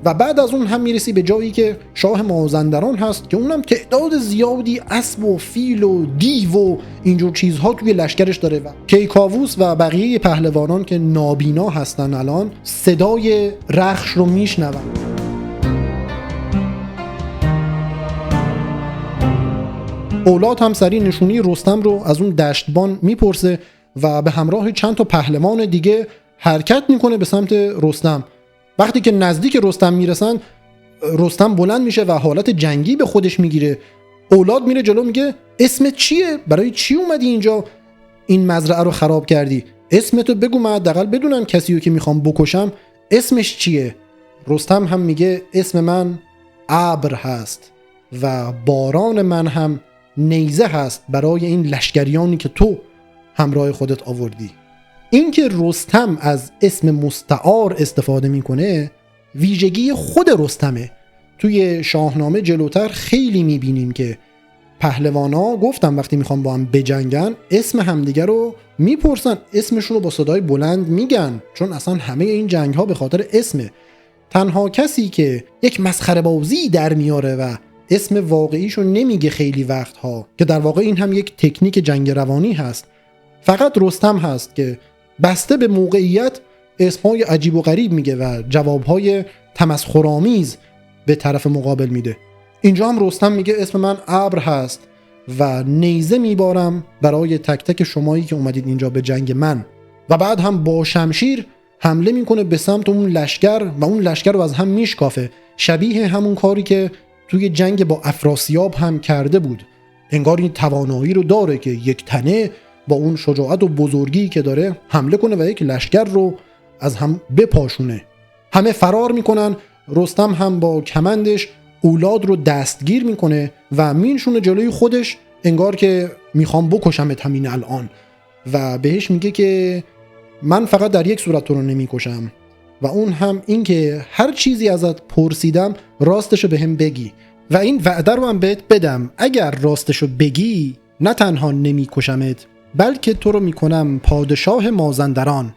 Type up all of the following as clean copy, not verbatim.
و بعد از اون هم میرسی به جایی که شاه مازندران هست که اونم تعداد زیادی اسب و فیل و دیو و اینجور چیزها توی لشکرش داره و کیکاووس و بقیه پهلوانان که نابینا هستن الان صدای رخش رو میشنون. اولاد هم سری نشونی رستم رو از اون دشتبان میپرسه و به همراه چند تا پهلوان دیگه حرکت میکنه به سمت رستم. وقتی که نزدیک رستم میرسن رستم بلند میشه و حالت جنگی به خودش میگیره. اولاد میره جلو میگه اسمت چیه؟ برای چی اومدی اینجا این مزرعه رو خراب کردی؟ اسمتو بگو من حداقل بدونم کسی رو که میخوام بکشم اسمش چیه؟ رستم هم میگه اسم من ابر هست و باران من هم نیزه هست برای این لشکریانی که تو همراه خودت آوردی. این که رستم از اسم مستعار استفاده میکنه ویژگی خود رستمه. توی شاهنامه جلوتر خیلی میبینیم که پهلوانا گفتم وقتی میخوان با هم بجنگن اسم همدیگه رو میپرسن، اسمشون رو با صدای بلند میگن، چون اصلا همه این جنگ ها به خاطر اسمه. تنها کسی که یک مسخره بازی در میاره و اسم واقعیشو نمیگه خیلی وقتها، که در واقع این هم یک تکنیک جنگ روانی هست، فقط رستم هست که بسته به موقعیت اسمهای عجیب و غریب میگه و جوابهای تمسخرآمیز به طرف مقابل میده. اینجا هم رستم میگه اسم من ابر هست و نیزه میبارم برای تک تک شمایی که اومدید اینجا به جنگ من. و بعد هم با شمشیر حمله میکنه به سمت اون لشکر و اون لشکر رو از هم میشکافه، شبیه همون کاری که توی جنگ با افراسیاب هم کرده بود. انگار این توانایی رو داره که یک تنه با اون شجاعت و بزرگی که داره حمله کنه و یک لشکر رو از هم بپاشونه. همه فرار میکنن. رستم هم با کمندش اولاد رو دستگیر میکنه و مینشونه جلوی خودش، انگار که میخوام بکشمت همین الان، و بهش میگه که من فقط در یک صورت تو رو نمیکشم و اون هم این که هر چیزی ازت پرسیدم راستشو به هم بگی و این وعده رو هم بهت بدم اگر راستشو بگی نه تنها نمیکشمت بلکه تو رو میکنم پادشاه مازندران.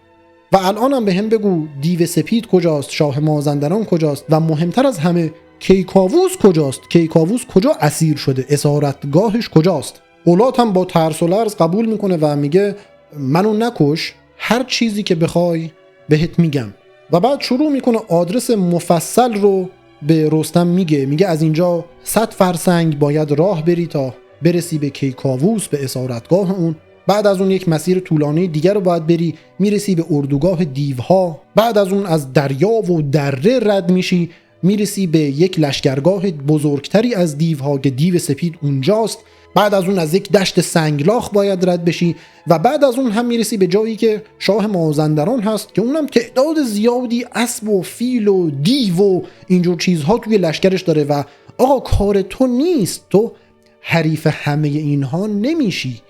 و الان هم به هم بگو دیو سپید کجاست، شاه مازندران کجاست و مهمتر از همه کیکاووس کجاست؟ کیکاووس کجا اسیر شده؟ اسارتگاهش کجاست؟ اولاد هم با ترس و لرز قبول میکنه و میگه منو نکش، هر چیزی که بخوای بهت میگم. و بعد شروع میکنه آدرس مفصل رو به رستم میگه از اینجا 100 فرسنگ باید راه بری تا برسی به کیکاووس، به اسارتگاه اون. بعد از اون یک مسیر طولانی دیگر رو باید بری، میرسی به اردوگاه دیوها. بعد از اون از دریا و دره رد میشی، میرسی به یک لشکرگاه بزرگتری از دیوها که دیو سپید اونجاست. بعد از اون از یک دشت سنگلاخ باید رد بشی و بعد از اون هم میرسی به جایی که شاه مازندران هست که اونم تعداد زیادی اسب و فیل و دیو و اینجور چیزها توی لشکرش داره و آقا کار تو نیست، تو حریف همه اینها نمیشی.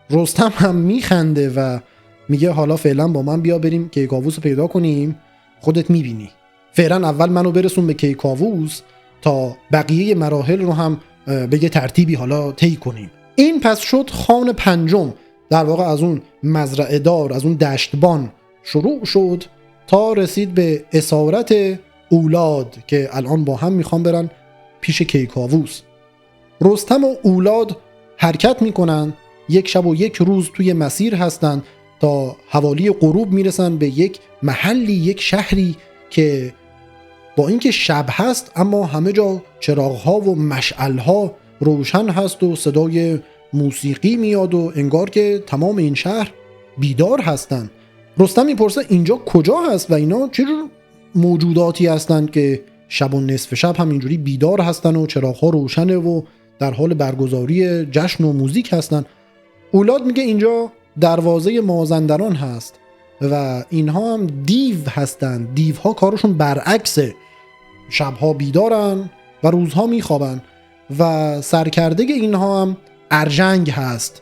رستم هم میخنده و میگه حالا فعلا با من بیا بریم کیکاووس رو پیدا کنیم، خودت میبینی. فعلا اول منو برسون به کیکاووس تا بقیه مراحل رو هم به یه ترتیبی حالا طی کنیم. این پس شد خان پنجم، در واقع از اون مزرعه دار، از اون دشتبان شروع شد تا رسید به اسارت اولاد که الان با هم میخوان برن پیش کیکاووس. رستم و اولاد حرکت میکنن، یک شب و یک روز توی مسیر هستن تا حوالی غروب میرسن به یک محلی، یک شهری که با اینکه شب هست اما همه جا چراغ‌ها و مشعل‌ها روشن هست و صدای موسیقی میاد و انگار که تمام این شهر بیدار هستن. رستم میپرسه اینجا کجا هست و اینا چه جور موجوداتی هستند که شب و نصف شب هم اینجوری بیدار هستن و چراغ‌ها روشنه و در حال برگزاری جشن و موزیک هستن. اولاد میگه اینجا دروازه مازندران هست و اینها هم دیو هستن. دیوها کارشون برعکسه، شبها بیدارن و روزها میخوابن و سرکرده اینها هم ارژنگ هست.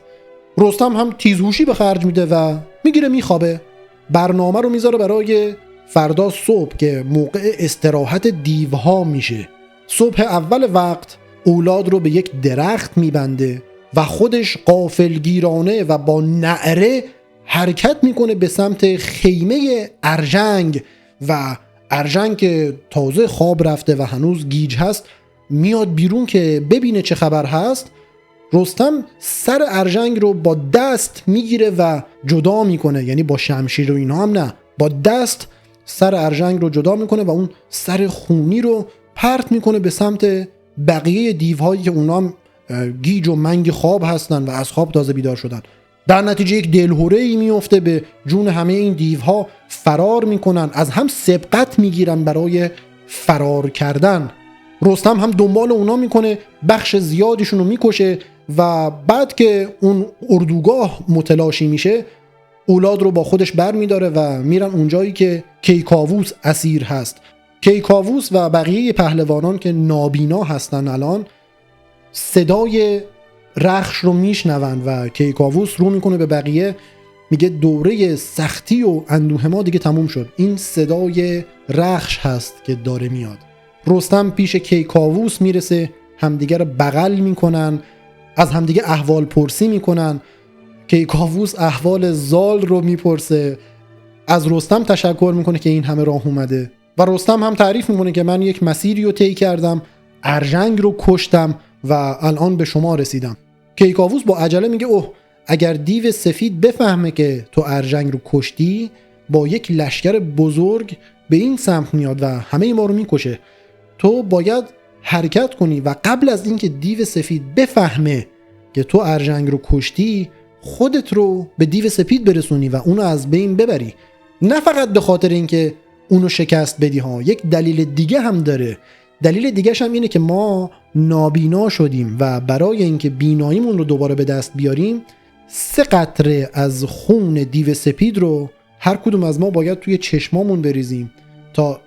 رستم هم تیزهوشی به خرج میده و میگیره میخوابه. برنامه رو میذاره برای فردا صبح که موقع استراحت دیوها میشه. صبح اول وقت اولاد رو به یک درخت میبنده و خودش غافلگیرانه و با نعره حرکت میکنه به سمت خیمه ارژنگ و ارژنگ که تازه خواب رفته و هنوز گیج هست میاد بیرون که ببینه چه خبر هست. رستم سر ارژنگ رو با دست میگیره و جدا میکنه، یعنی با شمشیر و اینا هم نه، با دست سر ارژنگ رو جدا میکنه و اون سر خونی رو پرت میکنه به سمت بقیه دیوهایی که اونا هم گیج و منگ خواب هستن و از خواب تازه بیدار شدن. در نتیجه یک دلهره‌ای میفته به جون همه این دیوها، فرار میکنن، از هم سبقت میگیرن برای فرار کردن. رستم هم دنبال اونا میکنه، بخش زیادیشون رو میکشه و بعد که اون اردوگاه متلاشی میشه اولاد رو با خودش بر میداره و میرن اونجایی که کیکاووس اسیر هست. کیکاووس و بقیه پهلوانان که نابینا هستن الان صدای رخش رو میشنون و کیکاووس رو میکنه به بقیه، میگه دوره سختی و اندوه ما دیگه تموم شد، این صدای رخش هست که داره میاد. رستم پیش کیکاووس میرسه، همدیگه رو بغل میکنن، از همدیگه احوال پرسی میکنن. کیکاووس احوال زال رو میپرسه، از رستم تشکر میکنه که این همه راه اومده و رستم هم تعریف میکنه که من یک مسیری رو طی کردم، ارژنگ رو کشتم و الان به شما رسیدم. کیکاووس با عجله میگه اوه، اگر دیو سفید بفهمه که تو ارژنگ رو کشتی با یک لشکر بزرگ به این سمت میاد و همه ما رو میکشه. تو باید حرکت کنی و قبل از اینکه دیو سفید بفهمه که تو ارژنگ رو کشتی خودت رو به دیو سپید برسونی و اونو از بین ببری. نه فقط به خاطر اینکه اونو شکست بدی ها، یک دلیل دیگه هم داره. دلیل دیگه هم اینه که ما نابینا شدیم و برای اینکه بیناییمون رو دوباره به دست بیاریم 3 قطره از خون دیو سپید رو هر کدوم از ما باید توی چشمامون بریزیم تا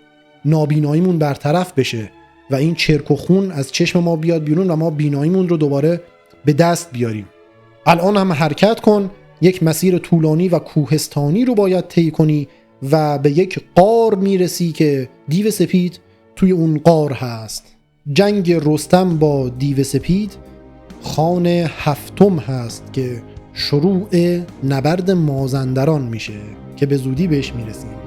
نابیناییمون برطرف بشه و این چرک و خون از چشم ما بیاد بیرون و ما بیناییمون رو دوباره به دست بیاریم. الان هم حرکت کن، یک مسیر طولانی و کوهستانی رو باید طی کنی و به یک غار میرسی که دیو سپید توی اون غار هست. جنگ رستم با دیو سپید خان 7 هست که شروع نبرد مازندران میشه که به زودی بهش میرسیم.